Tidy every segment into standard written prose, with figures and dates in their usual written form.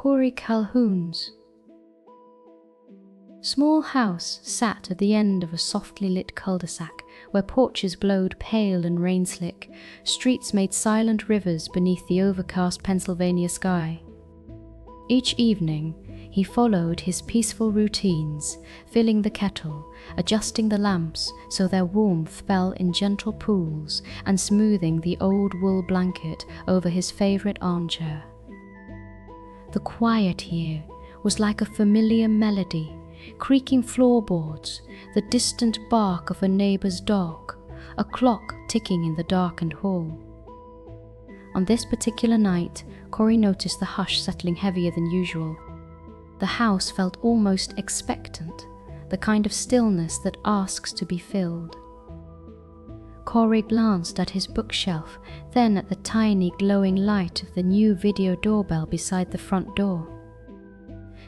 Corey Calhoun's small house sat at the end of a softly lit cul-de-sac where porches glowed pale and rain-slick, streets made silent rivers beneath the overcast Pennsylvania sky. Each evening, he followed his peaceful routines, filling the kettle, adjusting the lamps so their warmth fell in gentle pools, and smoothing the old wool blanket over his favorite armchair. The quiet here was like a familiar melody, creaking floorboards, the distant bark of a neighbor's dog, a clock ticking in the darkened hall. On this particular night, Corey noticed the hush settling heavier than usual. The house felt almost expectant, the kind of stillness that asks to be filled. Corey glanced at his bookshelf, then at the tiny glowing light of the new video doorbell beside the front door.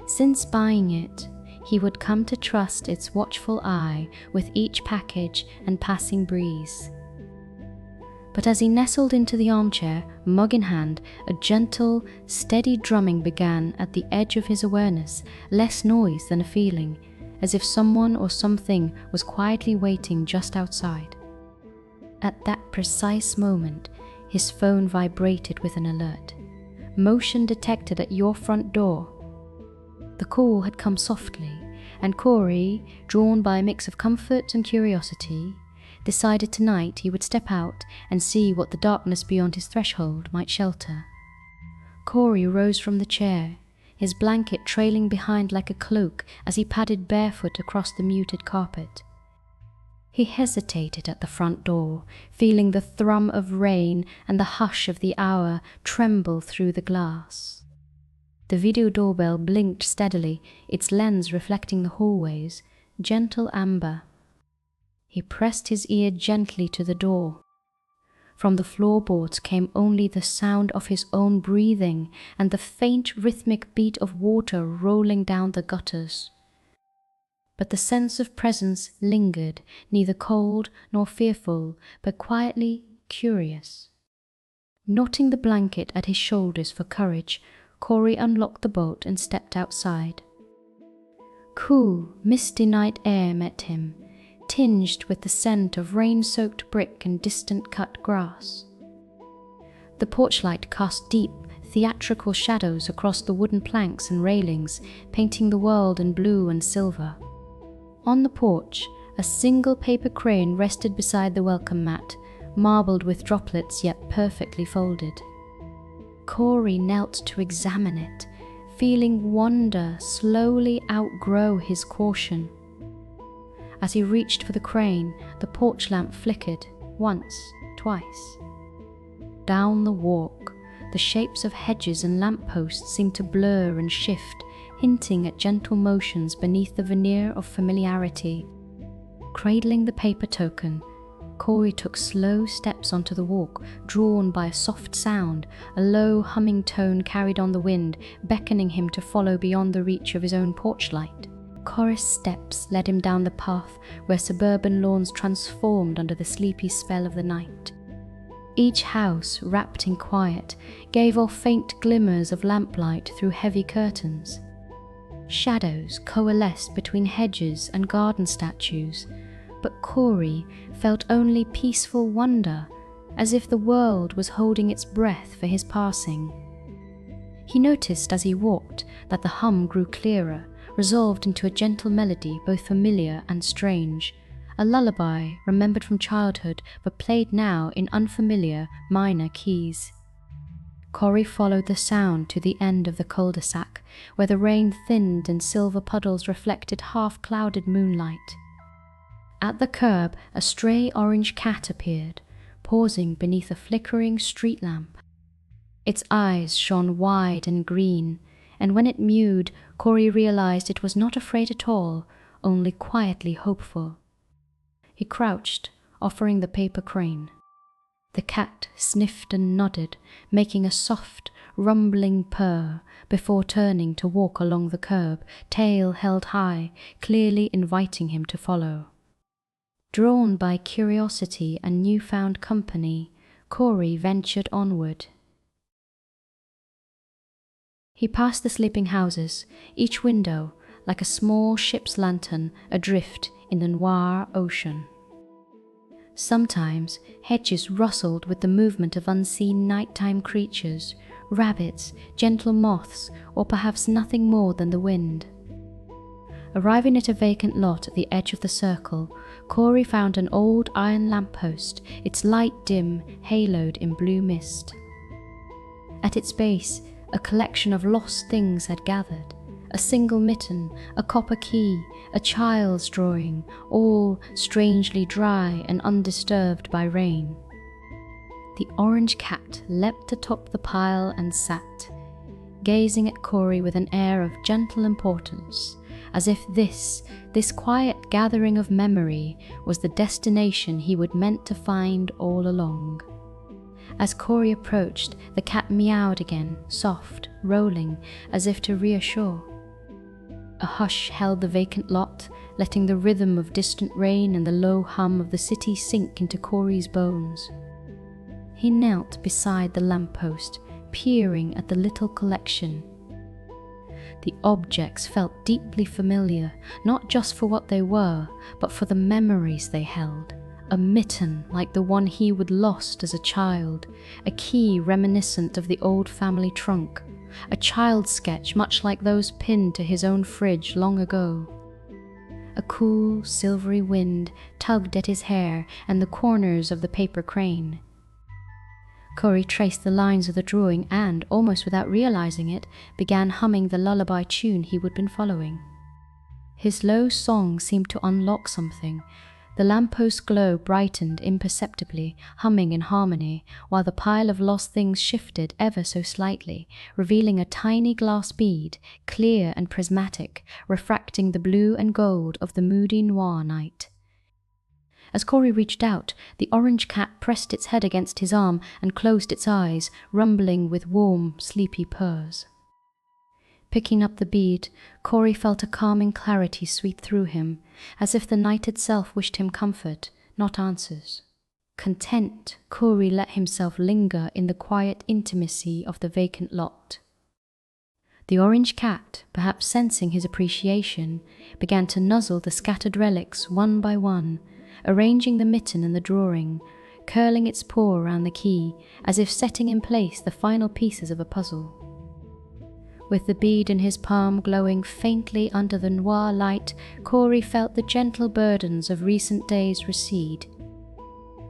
Since buying it, he would come to trust its watchful eye with each package and passing breeze. But as he nestled into the armchair, mug in hand, a gentle, steady drumming began at the edge of his awareness, less noise than a feeling, as if someone or something was quietly waiting just outside. At that precise moment, his phone vibrated with an alert. Motion detected at your front door. The call had come softly, and Corey, drawn by a mix of comfort and curiosity, decided tonight he would step out and see what the darkness beyond his threshold might shelter. Corey rose from the chair, his blanket trailing behind like a cloak as he padded barefoot across the muted carpet. He hesitated at the front door, feeling the thrum of rain and the hush of the hour tremble through the glass. The video doorbell blinked steadily, its lens reflecting the hallways, gentle amber. He pressed his ear gently to the door. From the floorboards came only the sound of his own breathing and the faint rhythmic beat of water rolling down the gutters. But the sense of presence lingered, neither cold nor fearful, but quietly curious. Knotting the blanket at his shoulders for courage, Corey unlocked the bolt and stepped outside. Cool, misty night air met him, tinged with the scent of rain-soaked brick and distant cut grass. The porch light cast deep, theatrical shadows across the wooden planks and railings, painting the world in blue and silver. On the porch, a single paper crane rested beside the welcome mat, marbled with droplets yet perfectly folded. Corey knelt to examine it, feeling wonder slowly outgrow his caution. As he reached for the crane, the porch lamp flickered, once, twice. Down the walk, the shapes of hedges and lampposts seemed to blur and shift, hinting at gentle motions beneath the veneer of familiarity. Cradling the paper token, Corey took slow steps onto the walk, drawn by a soft sound, a low humming tone carried on the wind, beckoning him to follow beyond the reach of his own porch light. Chorus steps led him down the path where suburban lawns transformed under the sleepy spell of the night. Each house, wrapped in quiet, gave off faint glimmers of lamplight through heavy curtains. Shadows coalesced between hedges and garden statues, but Corey felt only peaceful wonder, as if the world was holding its breath for his passing. He noticed as he walked that the hum grew clearer, resolved into a gentle melody both familiar and strange, a lullaby remembered from childhood but played now in unfamiliar minor keys. Corey followed the sound to the end of the cul-de-sac, where the rain thinned and silver puddles reflected half-clouded moonlight. At the curb, a stray orange cat appeared, pausing beneath a flickering street lamp. Its eyes shone wide and green, and when it mewed, Corey realized it was not afraid at all, only quietly hopeful. He crouched, offering the paper crane. The cat sniffed and nodded, making a soft, rumbling purr, before turning to walk along the curb, tail held high, clearly inviting him to follow. Drawn by curiosity and newfound company, Corey ventured onward. He passed the sleeping houses, each window like a small ship's lantern adrift in the noir ocean. Sometimes hedges rustled with the movement of unseen nighttime creatures, rabbits, gentle moths, or perhaps nothing more than the wind. Arriving at a vacant lot at the edge of the circle, Corey found an old iron lamppost, its light dim, haloed in blue mist. At its base, a collection of lost things had gathered. A single mitten, a copper key, a child's drawing, all strangely dry and undisturbed by rain. The orange cat leapt atop the pile and sat, gazing at Corey with an air of gentle importance, as if this quiet gathering of memory was the destination he would meant to find all along. As Corey approached, the cat meowed again, soft, rolling, as if to reassure. A hush held the vacant lot, letting the rhythm of distant rain and the low hum of the city sink into Corey's bones. He knelt beside the lamppost, peering at the little collection. The objects felt deeply familiar, not just for what they were, but for the memories they held. A mitten like the one he would lost as a child, a key reminiscent of the old family trunk, a child's sketch much like those pinned to his own fridge long ago. A cool, silvery wind tugged at his hair and the corners of the paper crane. Corey traced the lines of the drawing and, almost without realizing it, began humming the lullaby tune he would been following. His low song seemed to unlock something. The lamppost glow brightened imperceptibly, humming in harmony, while the pile of lost things shifted ever so slightly, revealing a tiny glass bead, clear and prismatic, refracting the blue and gold of the moody noir night. As Corey reached out, the orange cat pressed its head against his arm and closed its eyes, rumbling with warm, sleepy purrs. Picking up the bead, Corey felt a calming clarity sweep through him, as if the night itself wished him comfort, not answers. Content, Corey let himself linger in the quiet intimacy of the vacant lot. The orange cat, perhaps sensing his appreciation, began to nuzzle the scattered relics one by one, arranging the mitten and the drawing, curling its paw around the key, as if setting in place the final pieces of a puzzle. With the bead in his palm glowing faintly under the noir light, Corey felt the gentle burdens of recent days recede.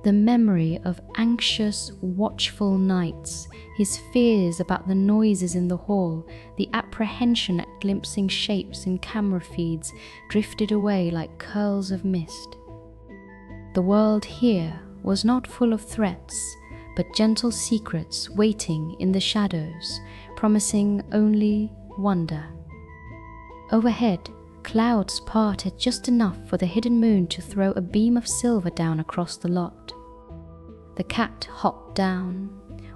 The memory of anxious, watchful nights, his fears about the noises in the hall, the apprehension at glimpsing shapes in camera feeds drifted away like curls of mist. The world here was not full of threats, but gentle secrets waiting in the shadows, promising only wonder. Overhead, clouds parted just enough for the hidden moon to throw a beam of silver down across the lot. The cat hopped down,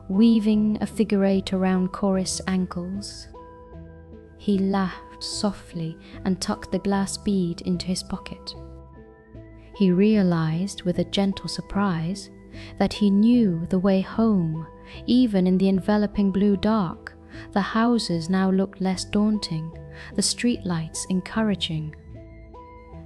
weaving a figure eight around Corey's ankles. He laughed softly and tucked the glass bead into his pocket. He realized with a gentle surprise that he knew the way home, even in the enveloping blue dark. The houses now looked less daunting, the streetlights encouraging.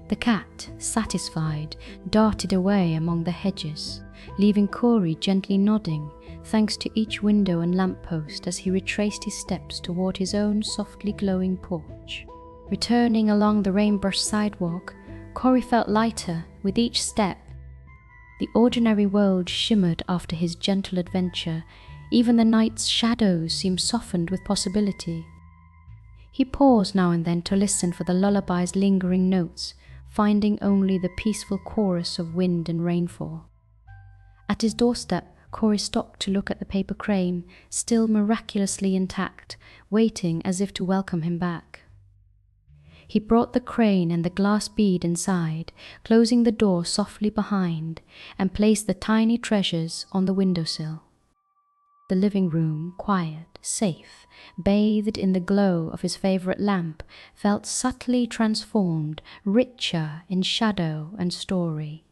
The cat, satisfied, darted away among the hedges, leaving Corey gently nodding, thanks to each window and lamppost as he retraced his steps toward his own softly glowing porch. Returning along the rain-brushed sidewalk, Corey felt lighter with each step. The ordinary world shimmered after his gentle adventure. Even the night's shadows seemed softened with possibility. He paused now and then to listen for the lullaby's lingering notes, finding only the peaceful chorus of wind and rainfall. At his doorstep, Corey stopped to look at the paper crane, still miraculously intact, waiting as if to welcome him back. He brought the crane and the glass bead inside, closing the door softly behind, and placed the tiny treasures on the windowsill. The living room, quiet, safe, bathed in the glow of his favorite lamp, felt subtly transformed, richer in shadow and story.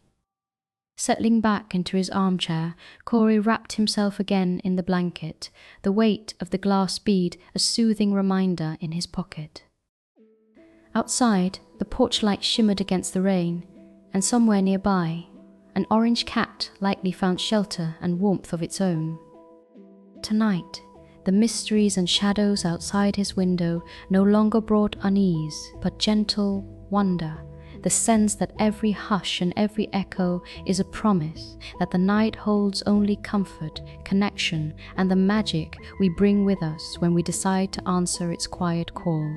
Settling back into his armchair, Corey wrapped himself again in the blanket, the weight of the glass bead a soothing reminder in his pocket. Outside, the porch light shimmered against the rain, and somewhere nearby, an orange cat likely found shelter and warmth of its own. Tonight, the mysteries and shadows outside his window no longer brought unease, but gentle wonder, the sense that every hush and every echo is a promise that the night holds only comfort, connection, and the magic we bring with us when we decide to answer its quiet call.